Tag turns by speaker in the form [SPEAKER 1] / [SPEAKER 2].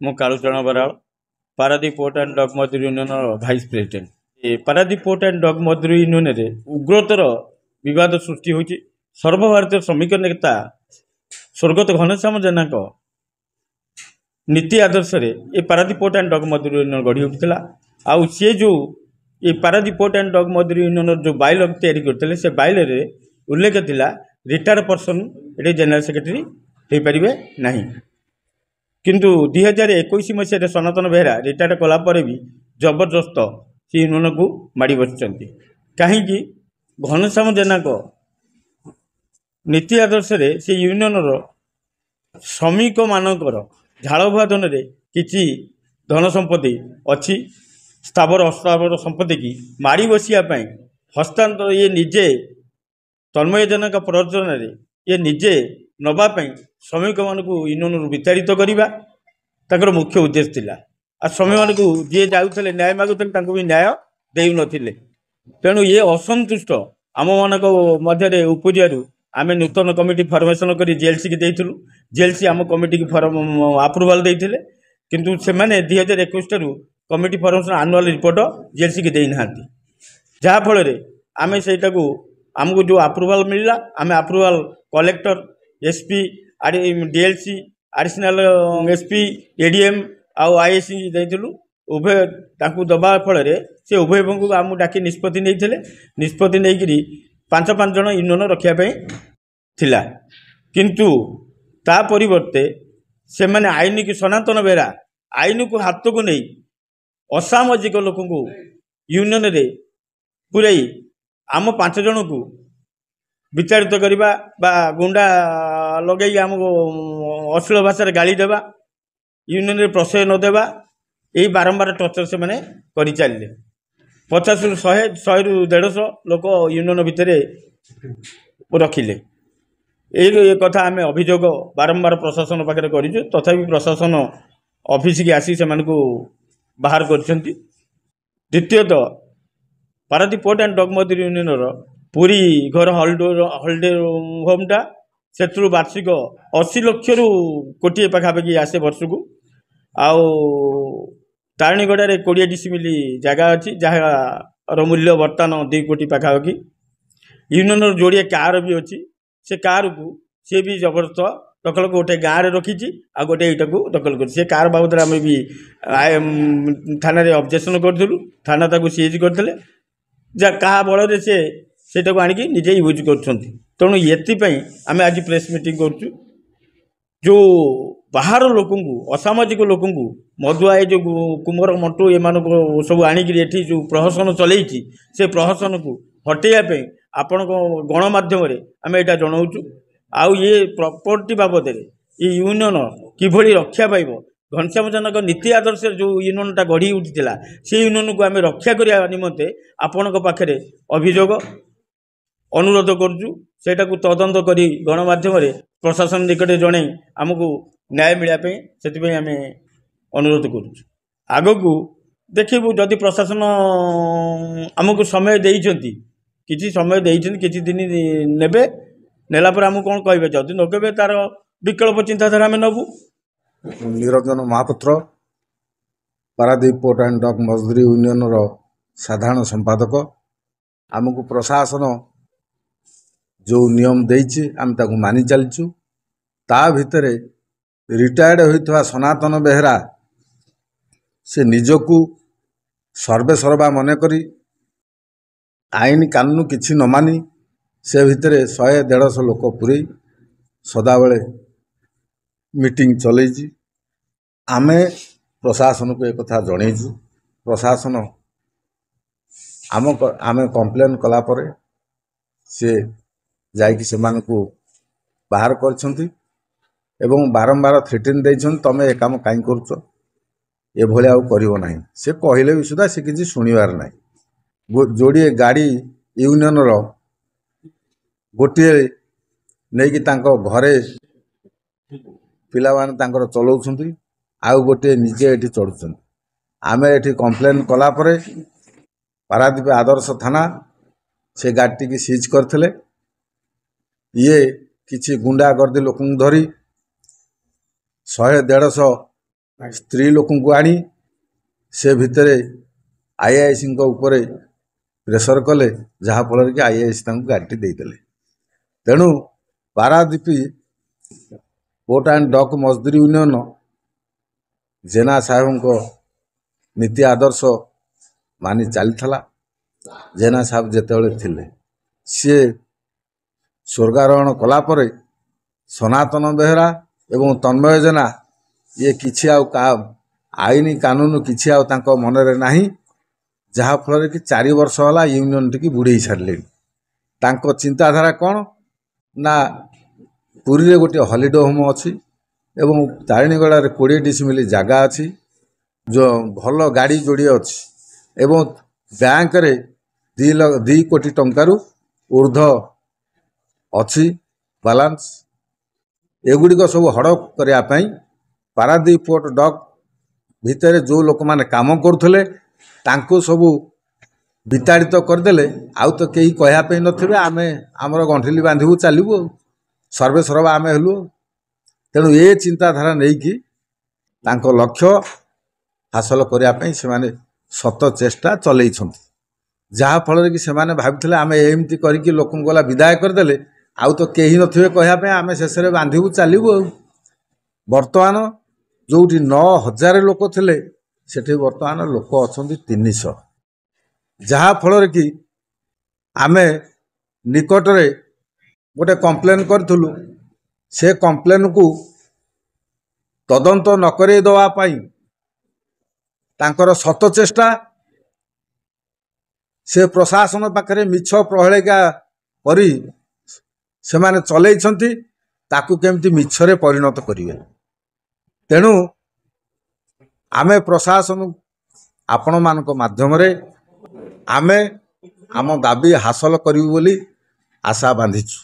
[SPEAKER 1] मु Kalucharan Baral Paradip port and dock मजदूर union vice president. Paradip port and dock मजदूर यूनियन रे उग्रतर विवाद सृष्टि होती। सर्वभारतीय श्रमिक नेता स्वर्गत घनश्याम जेना नीति आदर्श रे ये पारादीप पोर्ट एंड डग मजदूर यूनियन गढ़ी उठिला। आउ सी जो ये पारादीप पोर्ट एंड डग मजदूर यूनियन जो बाइल तैयारी करते से बाइल रे उल्लेख थिला रिटायर पर्सन ये जनरल सेक्रेटरी हो पारे ना। किंतु 2021 मसीह सनातन बेहरा रिटायर कलापर भी जबरदस्त से यूनियन को माड़ी बस कहीं घनश्याम जेना नीति आदर्श रे से यूनियन श्रमिक मानकर झाड़ बुआ धन किसी धन संपत्ति अच्छी स्थावर अस्थावर संपत्ति की माड़ी बसापी हस्तांतर ये निजे तन्मय जनक प्ररोचन ये निजे नवापाई श्रमिक मान यूनियन विताड़ित करने मुख्य उद्देश्य थिला। आ श्रमिक मान जी जाऊे न्याय मागुले भी न्याय दे नथिले। तेणु ये असंतुष्ट आम मान मध्य उपजियारू आम नूतन कमिटी फर्मेसन कर जेएलसी की देइथिलु। जेएलसी आम कमिटी की फॉर्म अप्रूवाल देइथिले किंतु से माने 2021 रु committee formation annual report JLC की देई नाहांती। जहा फल रे आमे सेटा को आमको जो अप्रूवाल मिलला आमे approval collector SP DLC additional SP ADM आउ आईएससी देइथिलु। उभय ताकू दबा फल रे से उभय को आम डाकी निष्पत्ति नहीं निष्पत्ति नहीं 5-5 जन यूनियन रखापी थिला। किंतु ता परिवर्ते से माने आईन की सनातन बेहरा आईन को हाथ को नहीं असामाजिक लोक यूनियन रे पुरई आम 5 जन को विचारित करवा गुंडा लगे आमको अश्लील भाषा गाली देवा यूनियन रे प्रश्रय न देवा यही बारंबार टर्चर से मैंने कर चलिए। 50 रु 100 रु 150 लोक यूनियन भितर रखिले। ये कथा आम अभियोग बारंबार प्रशासन पाखे कर तथापि प्रशासन ऑफिस की आसी से बाहर कर। द्वितीयतः पारादीप पोर्ट एंड डग मजदूर यूनियन पूरी घर हॉलिडे होमटा से वार्षिक 80 लाख रु कोटी पाखापाखि आसे वर्ष को। आउ तारणीगढ़ 20 डिसिमिल जगह अच्छी जार मूल्य बर्तमान 2 कोटी पाखापाखि। यूनियन जोड़े कार भी अच्छी से कार को सी भी जबरदस्त दखल को गोटे गाँव में रखी आ गोटे ईटा को दखल कर से कार बाबद आम भी थाना ऑब्जेक्शन करूँ। थाना ताको सीज करते क्या बल से आनिकी निजे यूज कर। तेणु ये आम आज प्रेस मीटिंग करूँ जो बाहर लोक असामाजिक लोक मधुआ जो कुमर मंटू एम सब आणिकी जो प्रहसन चलती से प्रहसन को हटेयापी आपण गणमाध्यम आम यहाँ जनाऊँ। आउ ये प्रॉपर्टी बाबद ये यूनियन किभली रक्षा पाइब घनश्याम जनक नीति आदर्श जो यूनियन टा गढ़ी उठिला से यूनियन को आम रक्षा करने निमंते आपण पाखे अभियोग अनुरोध करुँ। सेटा को तदंत करी गणमाध्यम प्रशासन निकट जड़े आमको न्याय मिलने से आम अनुरोध करुँ। आग को देखू जदि प्रशासन आमको समय देइछंती किसी समय देइछंती किसी दिन नेबे नेला पर आमको कौन कहे जदि नकेबे तार विकल्प चिंताधारा आम नबू।
[SPEAKER 2] Niranjan Mahapatra Paradip port and dock मजदूर यूनियन साधारण संपादक। आमको प्रशासन जो नियम देइछि आम ताकू मानि चलचु। ता भितर रिटायर्ड होइथवा सनातन बेहरा से निजकू सर्वे सर्वा मन करी आईन कानून किछि न मानी से भितर 100-150 लोक पूरे सदाबले मीटिंग चलैछि। आमे प्रशासन को एक कथा जणैछु। प्रशासन आमे कंप्लेन कला परे से जाइकी से बाहर करछंती एवं बारंबार थ्रेटिन देइछन तमे ए काम काई करछ ए भले आउ करिवो नाही। से कहिले भी सुधा से किछि सुनिवार नाही। जोड़िए गाड़ी यूनियन रो गोटे नहीं कि तांको घरे पिला माने तांकर चलाउछंती आउ गोटे निजे एठी चढ़ुछंती। आमे एठी कंप्लेन कला परे पारादीप आदर्श थाना से गाड़ी की सीज करथिले। ये किछि गुंडा गर्दी लोक धरी 100-150 ସ୍ତ୍ରୀ ଲୋକଙ୍କୁ ଆଣି ସେ ଭିତରେ ଆଇଆଇସିଙ୍କ ଉପରେ ପ୍ରେସର କଲେ, ଯାହାଫଳରେ କି ଆଇଆଇସି ତାଙ୍କୁ ଗାଡ଼ିଟି ଦେଇଦେଲେ। ତେଣୁ ପାରାଦୀପ ପୋର୍ଟ ଆଣ୍ଡ ଡକ୍ ମଜଦୁରୀ ୟୁନିୟନ ଜେନା ସାହେବଙ୍କ ନୀତି ଆଦର୍ଶ ମାନି ଚାଲିଥିଲା। ଜେନା ସାହେବ ଯେତେବେଳେ ଥିଲେ, ସିଏ ସ୍ୱର୍ଗାରୋହଣ କଲା ପରେ ସନାତନ ବେହେରା ଏବଂ ତନ୍ମୟ ଜେନା ଇଏ କିଛି ଆଉ ଆଇନ କାନୁନ କିଛି ଆଉ ତାଙ୍କ ମନରେ ନାହିଁ, ଯାହାଫଳରେ କି 4 ବର୍ଷ ହେଲା ୟୁନିୟନଟିକି ବୁଡ଼େଇ ସାରିଲେଣି। ତାଙ୍କ ଚିନ୍ତାଧାରା କ'ଣ ନା, ପୁରୀରେ ଗୋଟିଏ ହଲିଡେ ହୋମ ଅଛି ଏବଂ ତାରିଣୀଗଡ଼ାରେ 20 ଡିସିମିଲ ଜାଗା ଅଛି, ଭଲ ଗାଡ଼ି ଯୋଡ଼ିଏ ଅଛି ଏବଂ ବ୍ୟାଙ୍କରେ 2 କୋଟି ଟଙ୍କାରୁ ଉର୍ଦ୍ଧ୍ୱ ଅଛି ବାଲାନ୍ସ। ଏଗୁଡ଼ିକ ସବୁ ହଡ଼ପ କରିବା ପାଇଁ ପାରାଦୀପ ପୋର୍ଟ ଡକ୍ ଭିତରେ ଯେଉଁ ଲୋକମାନେ କାମ କରୁଥିଲେ ତାଙ୍କୁ ସବୁ ବିତାଡ଼ିତ କରିଦେଲେ। ଆଉ ତ କେହି କହିବା ପାଇଁ ନଥିବେ, ଆମେ ଆମର ଗଣ୍ଠିଲି ବାନ୍ଧିବୁ ଚାଲିବୁ, ସର୍ବେ ସର୍ବା ଆମେ ହେଲୁ। ତେଣୁ ଏ ଚିନ୍ତାଧାରା ନେଇକି ତାଙ୍କ ଲକ୍ଷ୍ୟ ହାସଲ କରିବା ପାଇଁ ସେମାନେ ଶତ ଚେଷ୍ଟା ଚଲେଇଛନ୍ତି, ଯାହାଫଳରେ କି ସେମାନେ ଭାବିଥିଲେ ଆମେ ଏମିତି କରିକି ଲୋକଙ୍କୁ ଗଲା ବିଦାୟ କରିଦେଲେ ଆଉ ତ କେହି ନଥିବେ କହିବା ପାଇଁ, ଆମେ ଶେଷରେ ବାନ୍ଧିବୁ ଚାଲିବୁ। ବର୍ତ୍ତମାନ ଯେଉଁଠି 9,000 ଲୋକ ଥିଲେ ସେଠି ବର୍ତ୍ତମାନ ଲୋକ ଅଛନ୍ତି 300, ଯାହାଫଳରେ କି ଆମେ ନିକଟରେ ଗୋଟେ କମ୍ପ୍ଲେନ୍ କରିଥିଲୁ। ସେ କମ୍ପ୍ଲେନ୍କୁ ତଦନ୍ତ ନ କରେଇ ଦେବା ପାଇଁ ତାଙ୍କର ଶତ ଚେଷ୍ଟା, ସେ ପ୍ରଶାସନ ପାଖରେ ମିଛ ପ୍ରହେଳିକା କରି ସେମାନେ ଚଲେଇଛନ୍ତି, ତାକୁ କେମିତି ମିଛରେ ପରିଣତ କରିବେ। ତେଣୁ ଆମେ ପ୍ରଶାସନ ଆପଣମାନଙ୍କ ମାଧ୍ୟମରେ ଆମେ ଆମ ଦାବି ହାସଲ କରିବୁ ବୋଲି ଆଶା ବାନ୍ଧିଛୁ।